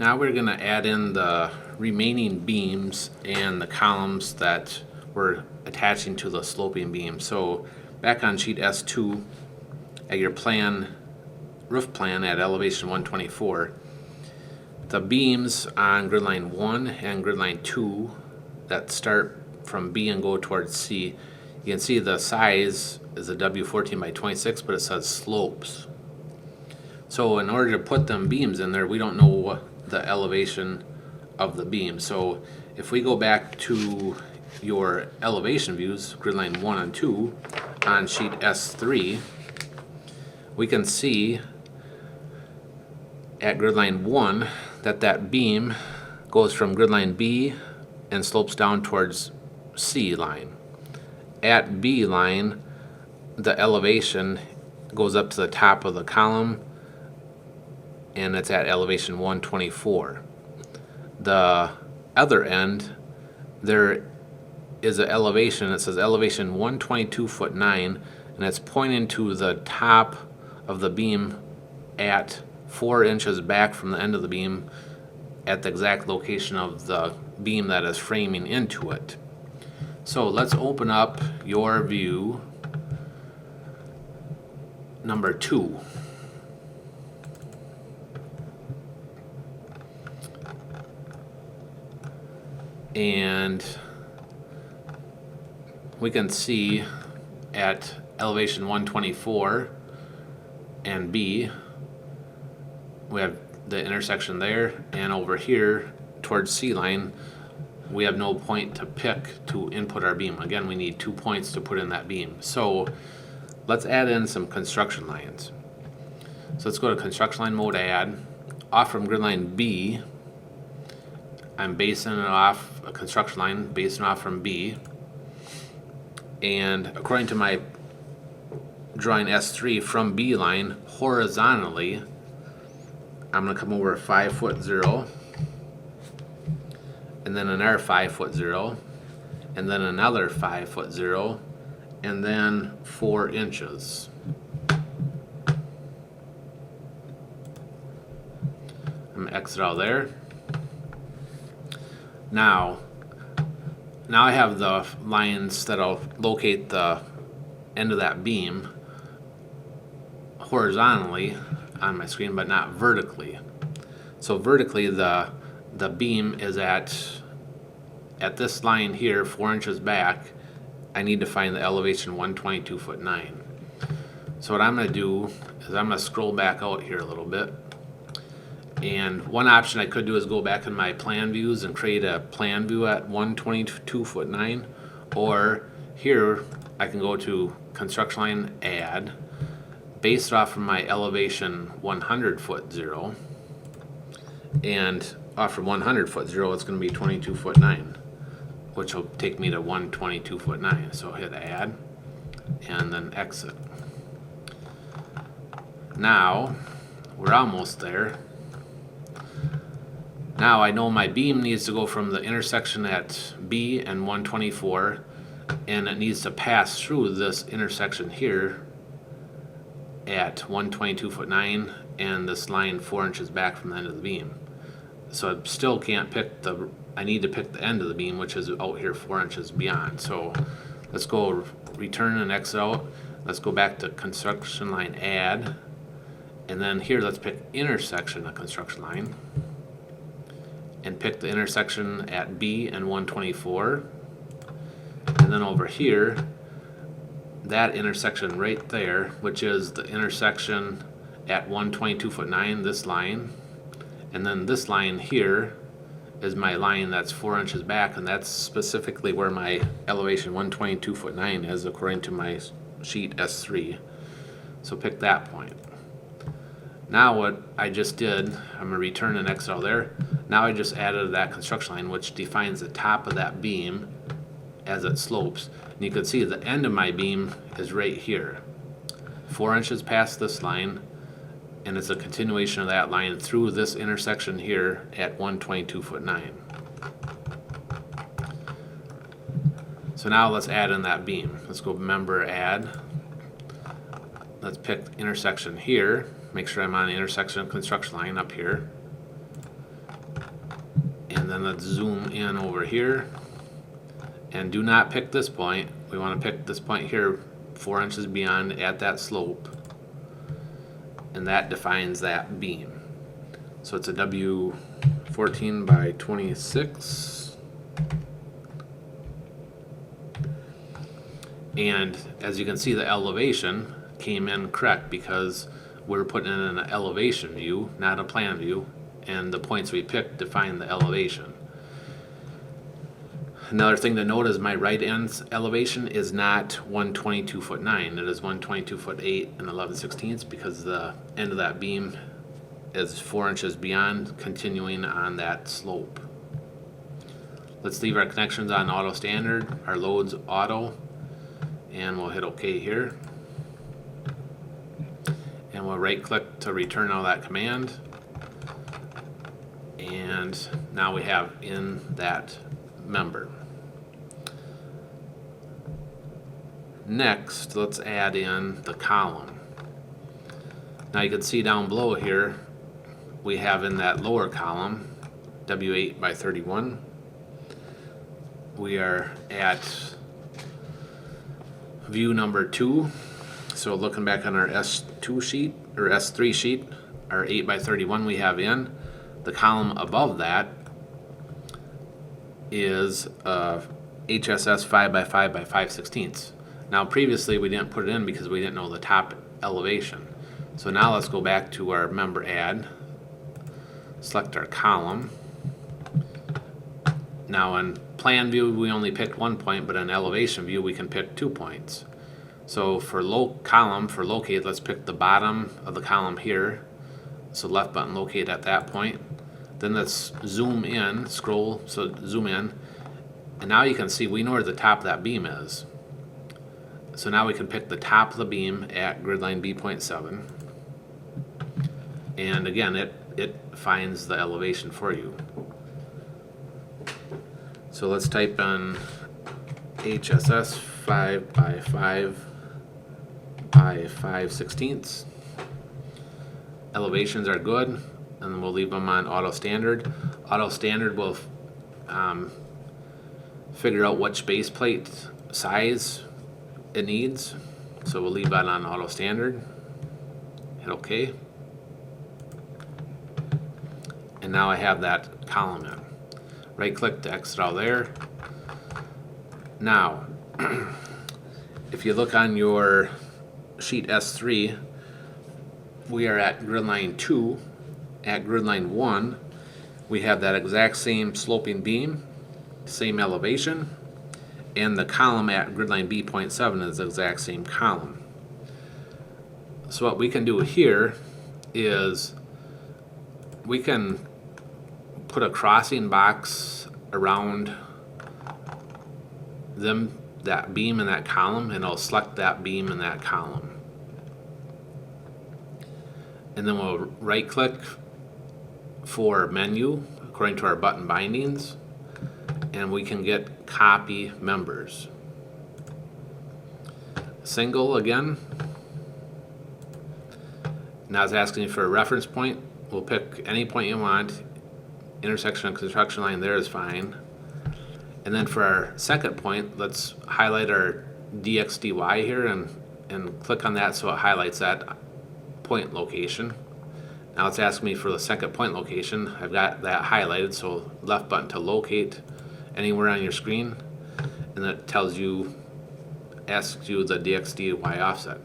Now we're going to add in the remaining beams and the columns that we're attaching to the sloping beam. So back on sheet S2 at your plan, roof plan at elevation 124, the beams on grid line 1 and grid line 2 that start from B and go towards C, you can see the size is a W14 by 26, but it says slopes. So in order to put them beams in there, we don't know what the elevation of the beam. So if we go back to your elevation views, grid line 1 and 2 on sheet S3, we can see at grid line 1 that beam goes from grid line B and slopes down towards C line. At B line, the elevation goes up to the top of the column, and it's at elevation 124. The other end, there is an elevation, it says elevation 122 foot 9, and it's pointing to the top of the beam at 4 inches back from the end of the beam at the exact location of the beam that is framing into it. So let's open up your view number 2. And we can see at elevation 124 and B, we have the intersection there, and over here towards C line, we have no point to pick to input our beam. Again, we need 2 points to put in that beam. So let's add in some construction lines. So let's go to construction line mode, add. Off from grid line B, I'm basing it off a construction line, basing off from B. And according to my drawing S3, from B line horizontally, I'm going to come over 5 foot 0, and then another 5 foot 0, and then another 5 foot 0, and then 4 inches. I'm going to exit out there. Now I have the lines that'll locate the end of that beam horizontally on my screen, but not vertically. So vertically, the beam is at this line here, 4 inches back. I need to find the elevation 122 foot 9. So what I'm going to do is I'm going to scroll back out here a little bit. And one option I could do is go back in my plan views and create a plan view at 122 foot 9. Or here I can go to construction line, add, based off from my elevation 100 foot 0. And off from 100 foot 0, it's going to be 22 foot 9, which will take me to 122 foot 9. So hit add and then exit. Now we're almost there. Now I know my beam needs to go from the intersection at B and 124, and it needs to pass through this intersection here at 122 foot 9 and this line 4 inches back from the end of the beam. So I still can't pick I need to pick the end of the beam, which is out here 4 inches beyond. So let's go return and exit out. Let's go back to construction line, add, and then here let's pick intersection of construction line and pick the intersection at B and 124. And then over here, that intersection right there, which is the intersection at 122 foot 9, this line, and then this line here is my line that's 4 inches back, and that's specifically where my elevation 122 foot 9 is according to my sheet S3. So pick that point. Now what I just did, I'm going to return and exit out there. Now I just added that construction line, which defines the top of that beam as it slopes. And you can see the end of my beam is right here, 4 inches past this line, and it's a continuation of that line through this intersection here at 122 foot 9. So now let's add in that beam. Let's go member, add. Let's pick intersection here. Make sure I'm on the intersection construction line up here. And then let's zoom in over here. And do not pick this point. We want to pick this point here 4 inches beyond at that slope. And that defines that beam. So it's a W14 by 26. And as you can see, the elevation came in correct because we're putting in an elevation view, not a plan view. And the points we picked define the elevation. Another thing to note is my right end's elevation is not 122 foot 9. It is 122 foot 8 and 11/16 because the end of that beam is 4 inches beyond, continuing on that slope. Let's leave our connections on auto standard, our loads auto, and we'll hit OK here. And we'll right click to return all that command. And now we have in that member. Next, let's add in the column. Now you can see down below here, we have in that lower column, W8 by 31. We are at view number 2. So looking back on our S2 sheet, or S3 sheet, our 8 by 31 we have in. The column above that is HSS 5 by 5 by 5/16. Now previously we didn't put it in because we didn't know the top elevation. So now let's go back to our member add, select our column. Now in plan view we only picked 1 point, but in elevation view we can pick 2 points. So for column, for locate, let's pick the bottom of the column here. So left button locate at that point. Then let's zoom in, scroll, so zoom in. And now you can see we know where the top of that beam is. So now we can pick the top of the beam at grid line B.7. And again, it finds the elevation for you. So let's type in HSS 5 by 5 by 5/16. Elevations are good, and we'll leave them on auto standard. Auto standard will figure out which base plate size it needs. So we'll leave that on auto standard. Hit OK. And now I have that column in. Right click to exit out there. Now, if you look on your sheet S3, we are at grid line 2. At grid line 1, we have that exact same sloping beam, same elevation, and the column at grid line B.7 is the exact same column. So what we can do here is we can put a crossing box around them, that beam and that column, and it'll select that beam and that column. And then we'll right click for menu according to our button bindings, and we can get copy members. Single again. Now it's asking you for a reference point. We'll pick any point you want. Intersection of construction line there is fine. And then for our second point, let's highlight our DXDY here and click on that so it highlights that point location. Now it's asking me for the second point location. I've got that highlighted, so left button to locate anywhere on your screen, and that tells you, asks you the DXDY offset.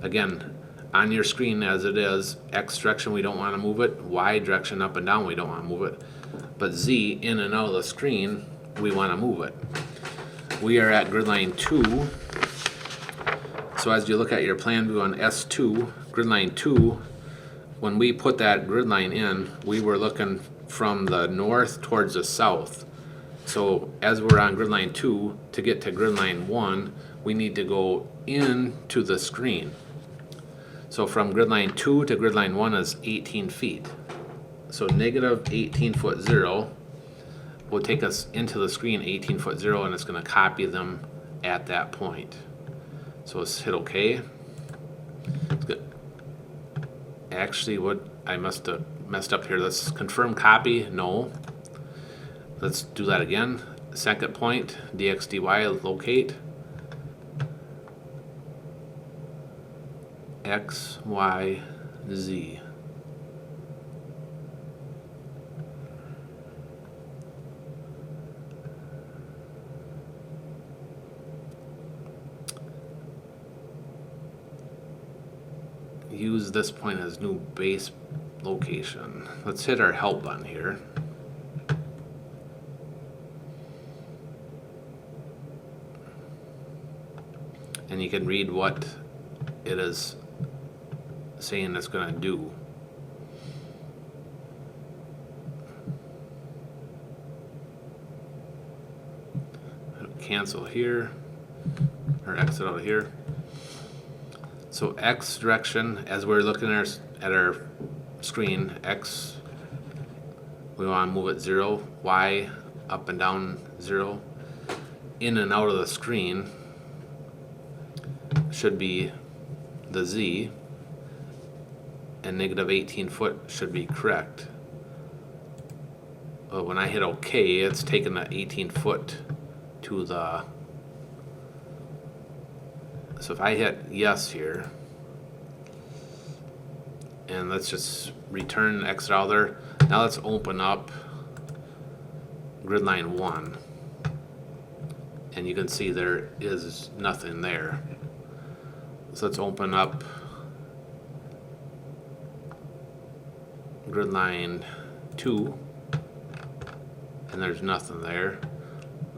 Again, on your screen as it is, X direction we don't want to move it, Y direction up and down we don't want to move it, but Z in and out of the screen we want to move it. We are at grid line 2, so as you look at your plan view on S2, grid line 2, when we put that grid line in, we were looking from the north towards the south. So as we're on grid line 2, to get to grid line 1, we need to go into the screen. So from grid line 2 to grid line 1 is 18 feet. So negative 18 foot 0 will take us into the screen 18 foot 0, and it's going to copy them at that point. So let's hit OK. It's good. Actually, what I must have messed up here. Let's confirm copy. No. Let's do that again. Second point, dxdy locate x, y, z. Use this point as new base location. Let's hit our help button here. And you can read what it is saying it's going to do. Cancel here, or exit out of here. So X direction, as we're looking at our screen, X, we want to move it 0, Y, up and down 0. In and out of the screen should be the Z, and negative 18 foot should be correct. But when I hit OK, it's taking the 18 foot to the, so if I hit yes here, and let's just return, exit out there. Now let's open up grid line 1, and you can see there is nothing there. So let's open up grid line 2, and there's nothing there.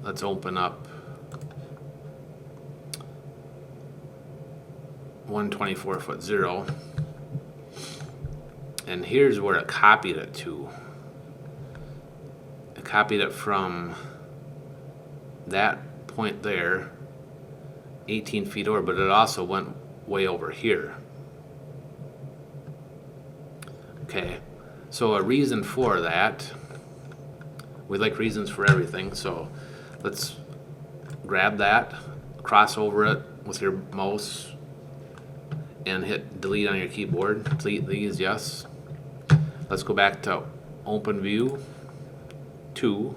Let's open up 124 foot 0, and here's where it copied it to. It copied it from that point there, 18 feet over, but it also went way over here. Okay, so a reason for that, we like reasons for everything, so let's grab that, cross over it with your mouse, and hit delete on your keyboard. Delete these, yes. Let's go back to open view 2.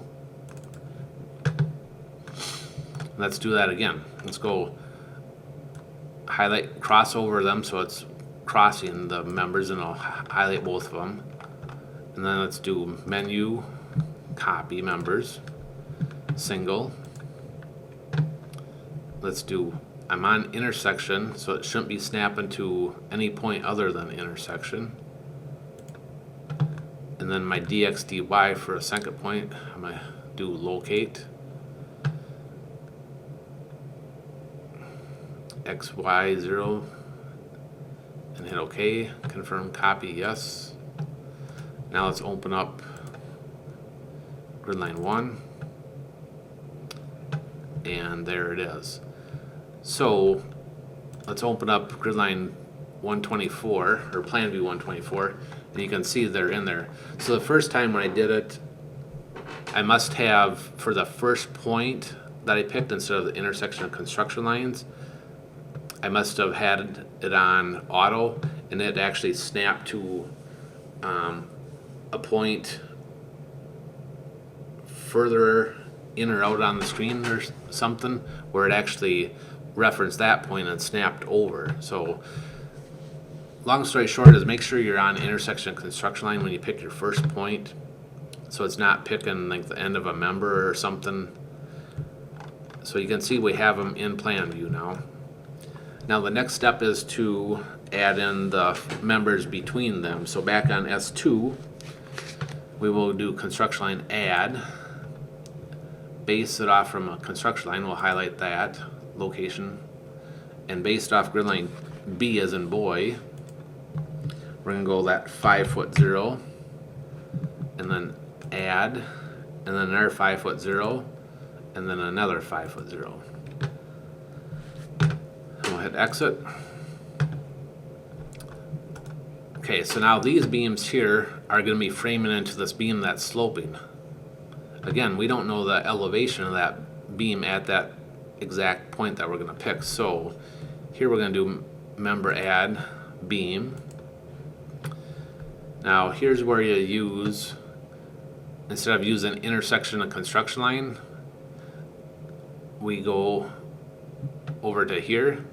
Let's do that again. Let's go highlight, cross over them so it's crossing the members, and I'll highlight both of them. And then let's do menu, copy members, single. Let's do, I'm on intersection, so it shouldn't be snapping to any point other than intersection. And then my dxdy for a second point, I'm going to do locate x, y, 0, and hit OK. Confirm, copy, yes. Now let's open up grid line 1, and there it is. So let's open up grid line 124, or plan view 124, and you can see they're in there. So the first time when I did it, I must have, for the first point that I picked instead of the intersection of construction lines, I must have had it on auto, and it actually snapped to a point further in or out on the screen or something, where it actually referenced that point and snapped over. So long story short is make sure you're on intersection construction line when you pick your first point, so it's not picking like the end of a member or something. So you can see we have them in plan view now. Now the next step is to add in the members between them. So back on S2, we will do construction line add, base it off from a construction line, we'll highlight that location, and based off grid line B as in boy, we're going to go that 5 foot 0, and then add, and then another 5 foot 0, and then another 5 foot 0. We'll hit exit. Okay, so now these beams here are going to be framing into this beam that's sloping. Again, we don't know the elevation of that beam at that exact point that we're going to pick. So here we're going to do member add beam. Now here's where you use instead of using intersection and construction line, we go over to here,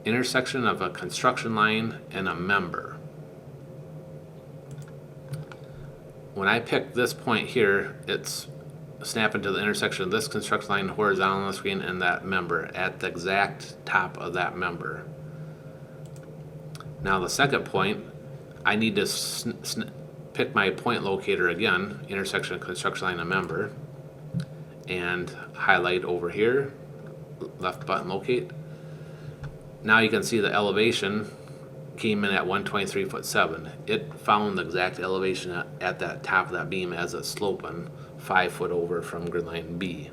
intersection of a construction line and a member. When I pick this point here, it's snapping to the intersection of this construction line horizontal on the screen and that member at the exact top of that member. Now the second point, I need to pick my point locator again, intersection of construction line and member, and highlight over here, left button locate. Now you can see the elevation came in at 123.7. It found the exact elevation at that top of that beam as it's sloping 5 foot over from grid line B.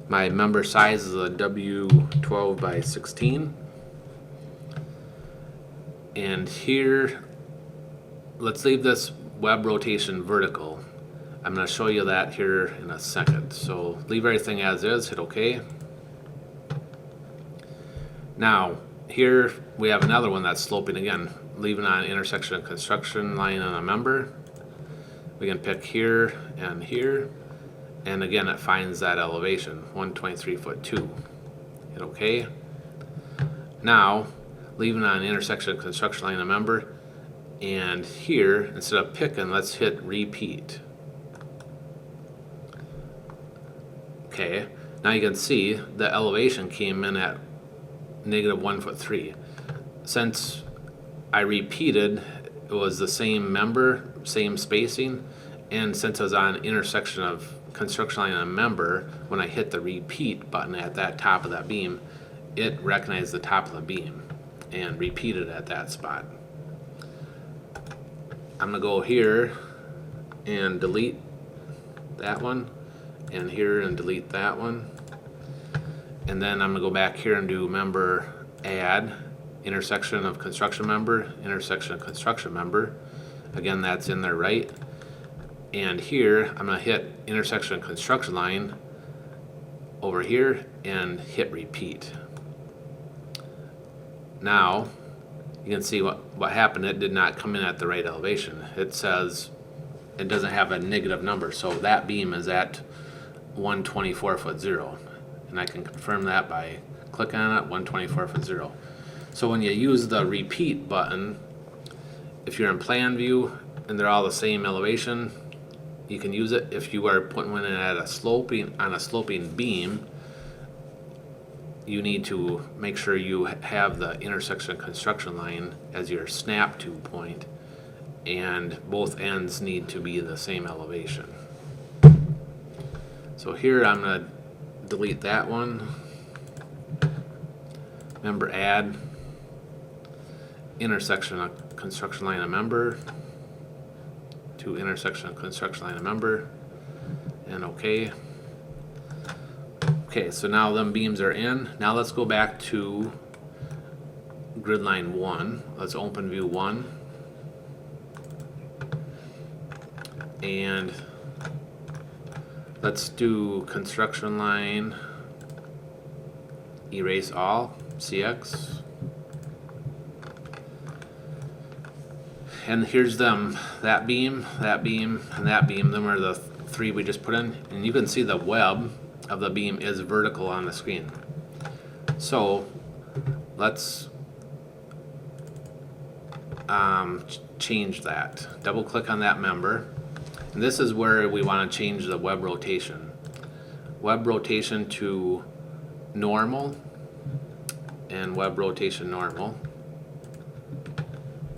My member size is a W12 by 16. And here, let's leave this web rotation vertical. I'm going to show you that here in a second. So leave everything as is, hit OK. Now, here we have another one that's sloping again, leaving on intersection of construction line and a member. We can pick here, and again it finds that elevation, 123.2. Hit OK. Now, leaving on intersection of construction line and a member, and here, instead of picking, let's hit repeat. Okay, now you can see the elevation came in at -1.3. Since I repeated, it was the same member, same spacing, and since I was on intersection of construction line and a member, when I hit the repeat button at that top of that beam, it recognized the top of the beam and repeated at that spot. I'm going to go here and delete that one, and here and delete that one. And then I'm going to go back here and do member add, intersection of construction member, intersection of construction member. Again, that's in there right. And here, I'm going to hit intersection of construction line over here and hit repeat. Now, you can see what happened. It did not come in at the right elevation. It says it doesn't have a negative number, so that beam is at 124.0. And I can confirm that by clicking on it, 124.0. So when you use the repeat button, if you're in plan view and they're all the same elevation, you can use it. If you are putting one in at a sloping beam, you need to make sure you have the intersection construction line as your snap to point, and both ends need to be the same elevation. So here I'm going to delete that one, member add, intersection of construction line and member, to intersection of construction line and member, and OK. Okay, so now them beams are in. Now let's go back to grid line 1. Let's open view 1. And let's do construction line, erase all, CX. And here's them, that beam, and that beam. Them are the three we just put in. And you can see the web of the beam is vertical on the screen. So let's change that. Double click on that member. And this is where we want to change the web rotation. Web rotation to normal, and web rotation normal.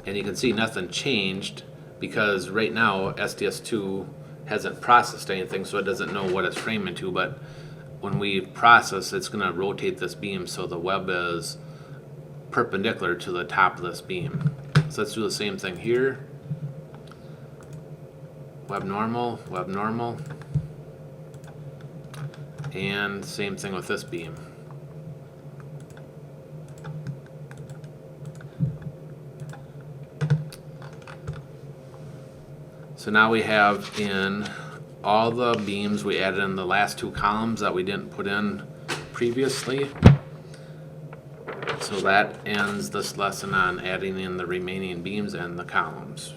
And you can see nothing changed because right now STS2 hasn't processed anything, so it doesn't know what it's framing to, but when we process, it's going to rotate this beam so the web is perpendicular to the top of this beam. So let's do the same thing here. Web normal, and same thing with this beam. So now we have in all the beams we added in the last two columns that we didn't put in previously. So that ends this lesson on adding in the remaining beams and the columns.